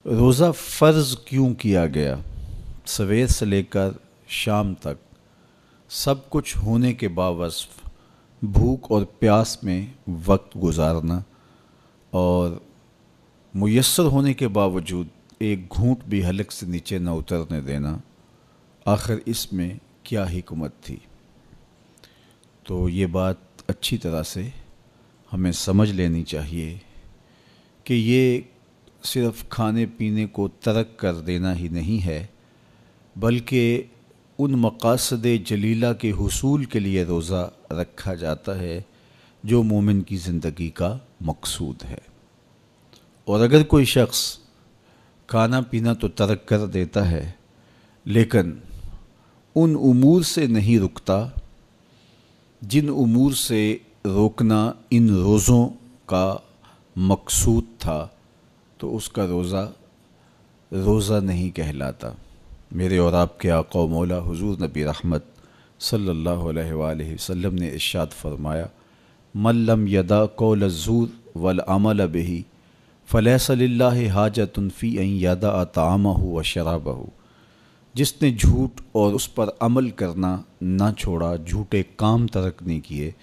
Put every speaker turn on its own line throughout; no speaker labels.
रोज़ा फ़र्ज़ क्यों किया गया? सवेर से लेकर शाम तक सब कुछ होने के बावजूद भूख और प्यास में वक्त गुजारना और मुयस्सर होने के बावजूद एक घूंट भी हलक से नीचे न उतरने देना, आखिर इसमें क्या हिकमत थी? तो ये बात अच्छी तरह से हमें समझ लेनी चाहिए कि ये सिर्फ़ खाने पीने को तर्क कर देना ही नहीं है, बल्कि उन मक़ासद जलीला के हुसूल के लिए रोज़ा रखा जाता है जो मोमिन की ज़िंदगी का मकसूद है। और अगर कोई शख्स खाना पीना तो तर्क कर देता है लेकिन उन उमूर से नहीं रुकता जिन उमूर से रोकना इन रोज़ों का मकसूद था, तो उसका रोज़ा नहीं कहलाता। मेरे और आपके आका व मौला हुज़ूर नबी रहमत सल्लल्लाहु अलैहि वसल्लम ने इरशाद फरमाया, मन लम यदा कौल ज़ूर वल अमल बिही फलैसा लिल्लाहि हाजतुन फ़ी अन यदा ताअमहु व शराबहु। जिसने झूठ और उस पर अमल करना ना छोड़ा, झूठे काम तर्क नहीं किए,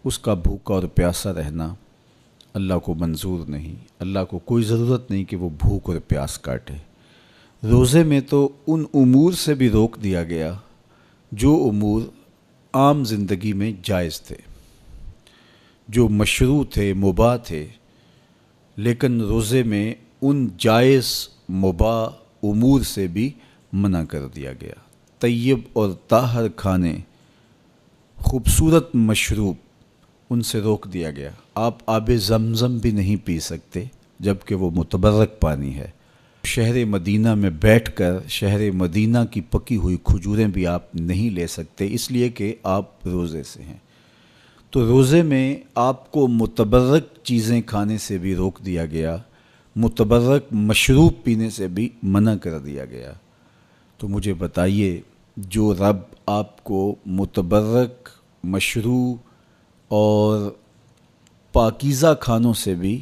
उसका भूखा और प्यासा रहना अल्लाह को मंजूर नहीं। अल्लाह को कोई ज़रूरत नहीं कि वो भूख और प्यास काटे। रोज़े में तो उन उमूर से भी रोक दिया गया जो उमूर आम ज़िंदगी में जायज़ थे, जो मशरू थे, मुबाह थे, लेकिन रोज़े में उन जायज़ मुबाह उमूर से भी मना कर दिया गया। तय्यब और ताहर खाने, खूबसूरत मशरूब, उनसे रोक दिया गया। आप आब ज़मज़म भी नहीं पी सकते जबकि वो मुतबर्रक पानी है। शहर मदीना में बैठकर शहर मदीना की पकी हुई खजूरें भी आप नहीं ले सकते, इसलिए कि आप रोज़े से हैं। तो रोज़े में आपको मुतबर्रक चीज़ें खाने से भी रोक दिया गया, मुतबर्रक मशरूब पीने से भी मना कर दिया गया। तो मुझे बताइए, जो रब आपको मुतबर्रक, मशरूब और पाकीज़ा खानों से भी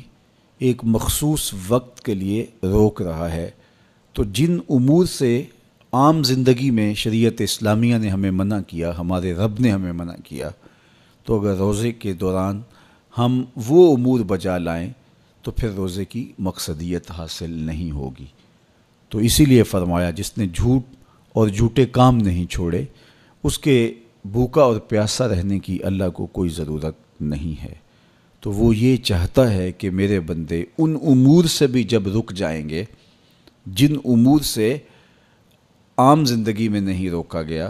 एक मखसूस वक्त के लिए रोक रहा है, तो जिन उमूर से आम ज़िंदगी में शरीयत इस्लामिया ने हमें मना किया, हमारे रब ने हमें मना किया, तो अगर रोज़े के दौरान हम वो उमूर बजा लाएं तो फिर रोज़े की मकसदियत हासिल नहीं होगी। तो इसीलिए फ़रमाया, जिसने झूठ और झूठे काम नहीं छोड़े, उसके भूखा और प्यासा रहने की अल्लाह को कोई ज़रूरत नहीं है। तो वो ये चाहता है कि मेरे बंदे उन उमूर से भी जब रुक जाएंगे जिन उमूर से आम ज़िंदगी में नहीं रोका गया,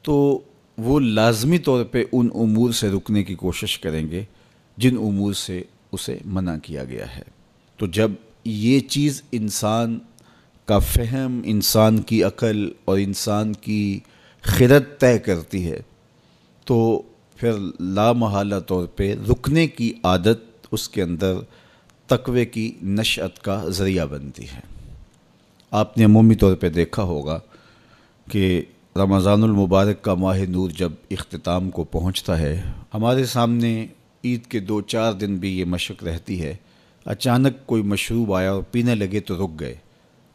तो वो लाजमी तौर पे उन उमूर से रुकने की कोशिश करेंगे जिन उमूर से उसे मना किया गया है। तो जब ये चीज़ इंसान का फ़हम, इंसान की अक़ल और इंसान की खिरत तय करती है, तो फिर लामहला तौर पे रुकने की आदत उसके अंदर तक़वे की नशअत का ज़रिया बनती है। आपने अमूमी तौर पे देखा होगा कि रमज़ानुल मुबारक का माह नूर जब इख्तिताम को पहुंचता है, हमारे सामने ईद के 2-4 दिन भी ये मशक रहती है, अचानक कोई मशरूब आया और पीने लगे तो रुक गए।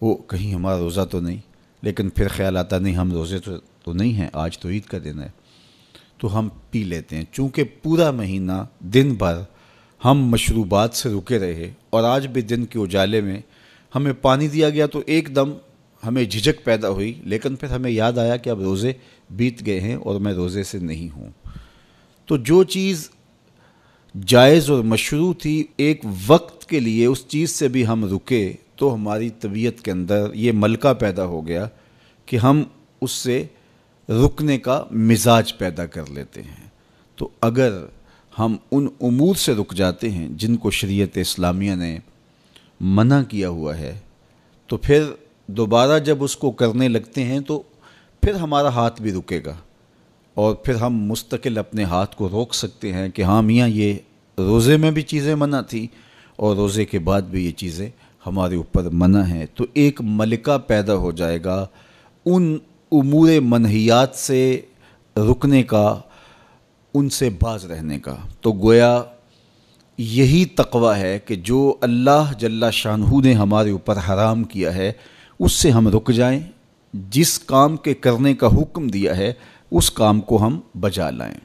वो कहीं हमारा रोज़ा तो नहीं, लेकिन फिर ख्याल आता नहीं हम रोज़े तो नहीं हैं, आज तो ईद का दिन है, तो हम पी लेते हैं। चूँकि पूरा महीना दिन भर हम मशरूबात से रुके रहे और आज भी दिन के उजाले में हमें पानी दिया गया तो एकदम हमें झिझक पैदा हुई, लेकिन फिर हमें याद आया कि अब रोज़े बीत गए हैं और मैं रोज़े से नहीं हूँ। तो जो चीज़ जायज़ और मशरू थी, एक वक्त के लिए उस चीज़ से भी हम रुके तो हमारी तबीयत के अंदर ये मलका पैदा हो गया कि हम उससे रुकने का मिजाज पैदा कर लेते हैं। तो अगर हम उन उमूर से रुक जाते हैं जिनको शरीयत इस्लामिया ने मना किया हुआ है, तो फिर दोबारा जब उसको करने लगते हैं तो फिर हमारा हाथ भी रुकेगा और फिर हम मुस्तकिल अपने हाथ को रोक सकते हैं कि हाँ मियाँ, ये रोज़े में भी चीज़ें मना थी और रोज़े के बाद भी ये चीज़ें हमारे ऊपर मना हैं। तो एक मलिका पैदा हो जाएगा उन उमूर मनहियात से रुकने का, उनसे बाज रहने का। तो गोया یہی تقوی ہے کہ جو اللہ جل شانہ نے ہمارے اوپر حرام کیا ہے اس سے ہم رک جائیں، جس کام کے کرنے کا حکم دیا ہے اس کام کو ہم بجا لائیں۔